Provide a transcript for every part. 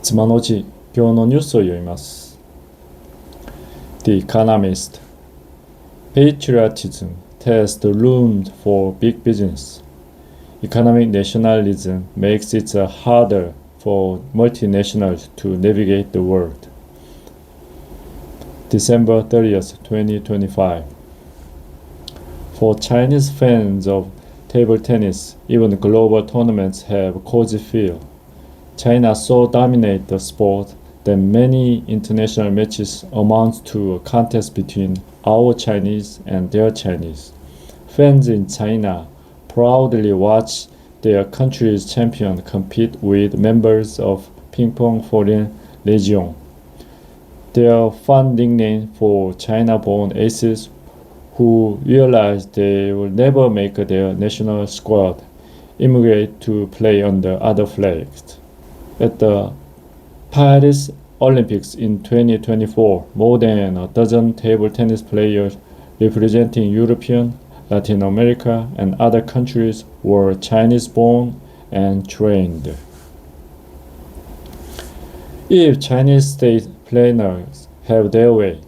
妻の字、今日のニュースを読みます。The Economist. Patriotism tests the looms for big business. Economic nationalism makes it harder for multinationals to navigate the world. December 30th, 2025. For Chinese fans of table tennis, even global tournaments have cozy feel. China so dominates the sport that many international matches amount to a contest between our Chinese and their Chinese. Fans in China proudly watch their country's champion compete with members of Ping Pong Foreign Legion, their fun nickname for China-born aces who realize they will never make their national squad, immigrate to play under other flags. At the Paris Olympics in 2024, more than a dozen table tennis players representing European, Latin America, and other countries were Chinese-born and trained. If Chinese state planners have their way,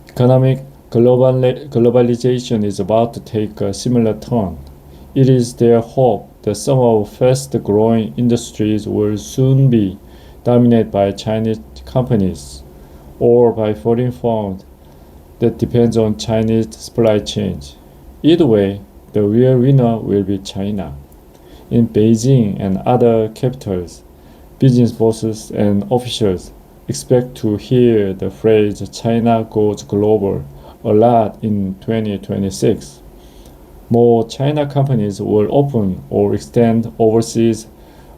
economic globalization is about to take a similar turn. It is their hope that some of fast-growing industries will soon be dominated by Chinese companies or by foreign firms that depends on Chinese supply chains. Either way, the real winner will be China. In Beijing and other capitals, business bosses and officials expect to hear the phrase China goes global a lot in 2026. More China companies will open or extend overseas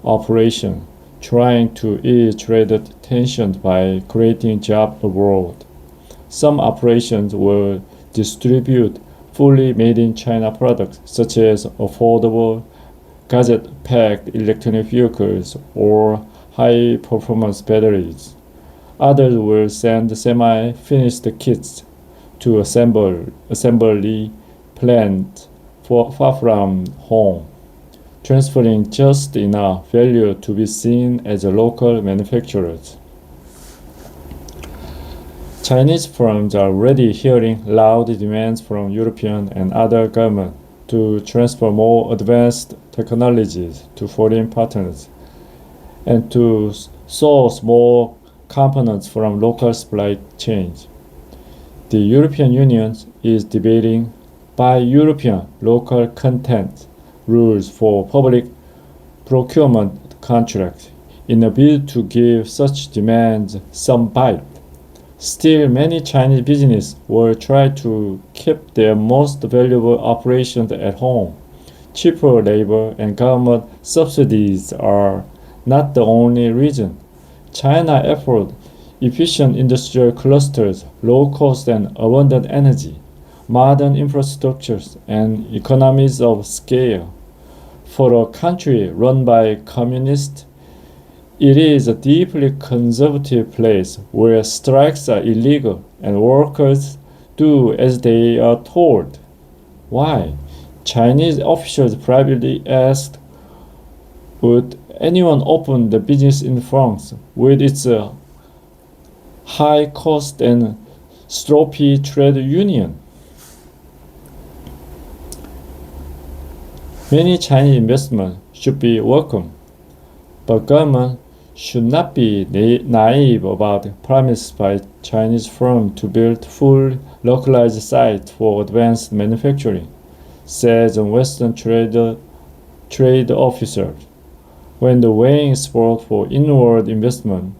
operations, trying to ease trade tensions by creating jobs abroad. Some operations will distribute fully made in China products such as affordable gadget-packed electronic vehicles or high-performance batteries. Others will send semi-finished kits to assembly plants far from home, transferring just enough value to be seen as local manufacturers. Chinese firms are already hearing loud demands from European and other governments to transfer more advanced technologies to foreign partners and to source more components from local supply chains. The European Union is debating Buy European local content rules for public procurement contracts in a bid to give such demands some bite. Still, many Chinese businesses will try to keep their most valuable operations at home. Cheaper labor and government subsidies are not the only reason. China offers efficient industrial clusters, low cost and abundant energy, modern infrastructures, and economies of scale. For a country run by communists, it is a deeply conservative place where strikes are illegal and workers do as they are told. Why? Chinese officials privately asked, would anyone open the business in France with its high cost and stroppy trade union? Many Chinese investments should be welcome, but government should not be naive about promises by Chinese firms to build full localized sites for advanced manufacturing, says a Western trade officer. When the weighing sport for inward investment,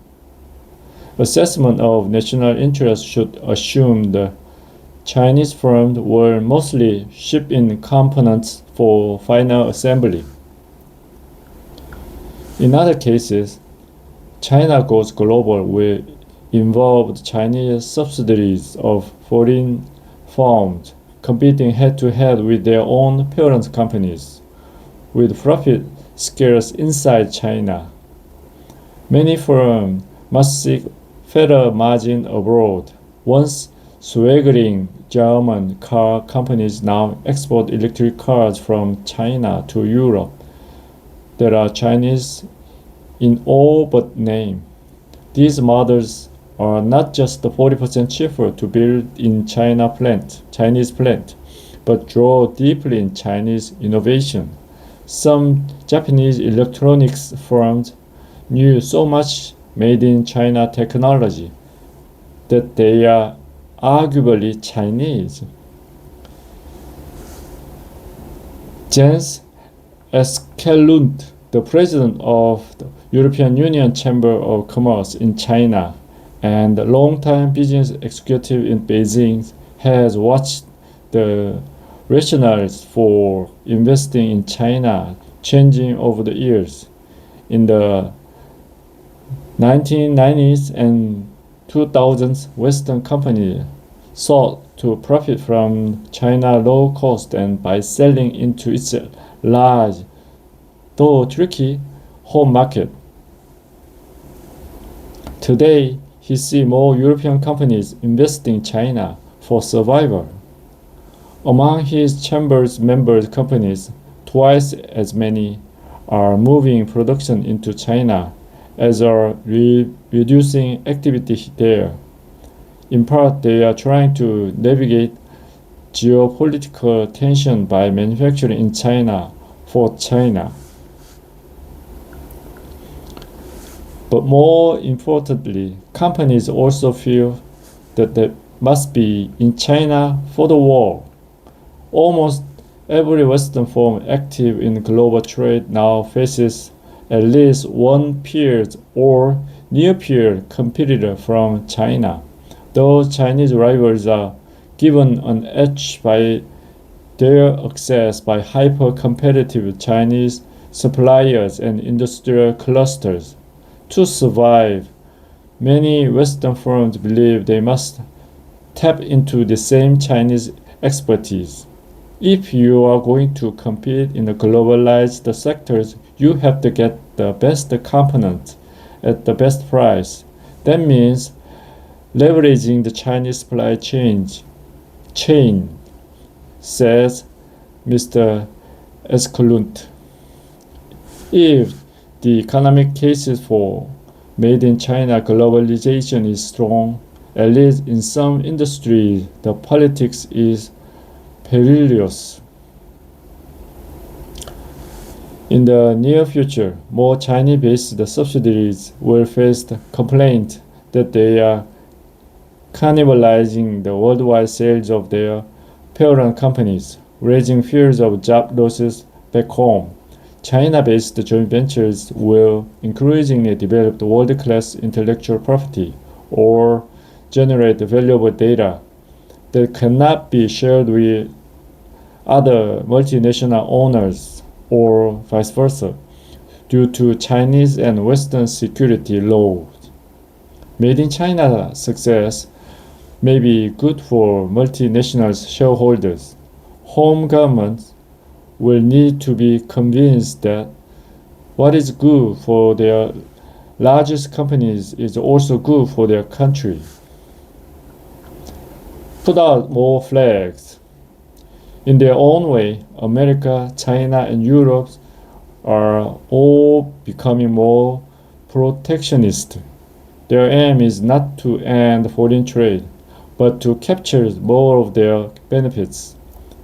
assessment of national interest should assume the Chinese firms will mostly ship in components for final assembly. In other cases, China goes global will involve Chinese subsidiaries of foreign firms competing head-to-head with their own parent companies, with profit scarce inside China. Many firms must seek further margin abroad. Once swaggering German car companies now export electric cars from China to Europe. There are Chinese in all but name. These models are not just 40% cheaper to build in Chinese plant, but draw deeply in Chinese innovation. Some Japanese electronics firms knew so much made in China technology that they are arguably Chinese. Jens Eskelund, the president of the European Union Chamber of Commerce in China and a longtime business executive in Beijing, has watched the rationales for investing in China changing over the years. In the 1990s and 2000s, Western companies sought to profit from China's low cost and by selling into its large, though tricky, home market. Today, he sees more European companies investing in China for survival. Among his chamber's member companies, twice as many are moving production into China as are reducing activity there. In part, they are trying to navigate geopolitical tension by manufacturing in China for China. But more importantly, companies also feel that they must be in China for the war. Almost every Western firm active in global trade now faces at least one peer or near-peer competitor from China. Those Chinese rivals are given an edge by their access by hyper-competitive Chinese suppliers and industrial clusters. To survive, many Western firms believe they must tap into the same Chinese expertise. If you are going to compete in the globalized sectors, you have to get the best component at the best price. That means leveraging the Chinese supply chain, says Mr. Eskelund. If the economic cases for made in China globalization is strong, at least in some industries, the politics is perilous. In the near future, more Chinese-based subsidiaries will face the complaint that they are cannibalizing the worldwide sales of their parent companies, raising fears of job losses back home. China-based joint ventures will increasingly develop world-class intellectual property or generate valuable data that cannot be shared with other multinational owners or vice versa due to Chinese and Western security laws. Made in China success may be good for multinational shareholders. Home governments will need to be convinced that what is good for their largest companies is also good for their country. Put out more flags. In their own way, America, China, and Europe are all becoming more protectionist. Their aim is not to end foreign trade, but to capture more of their benefits.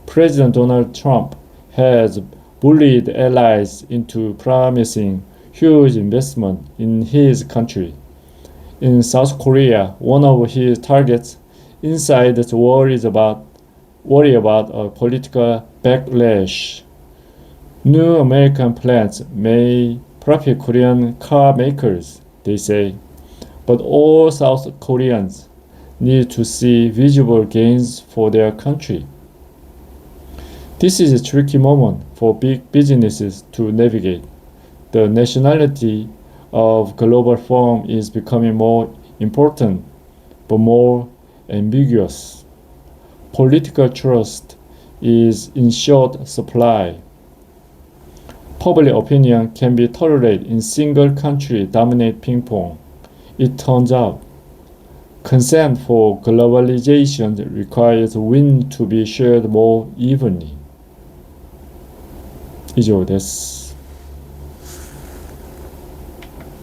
President Donald Trump has bullied allies into promising huge investment in his country. In South Korea, one of his targets, insiders worry about a political backlash. New American plants may profit Korean car makers, they say, but all South Koreans need to see visible gains for their country. This is a tricky moment for big businesses to navigate. The nationality of global firm is becoming more important, but more ambiguous. Political trust is in short supply. Public opinion can be tolerated in single country dominate ping pong. It turns out, consent for globalization requires win to be shared more evenly. 以上です。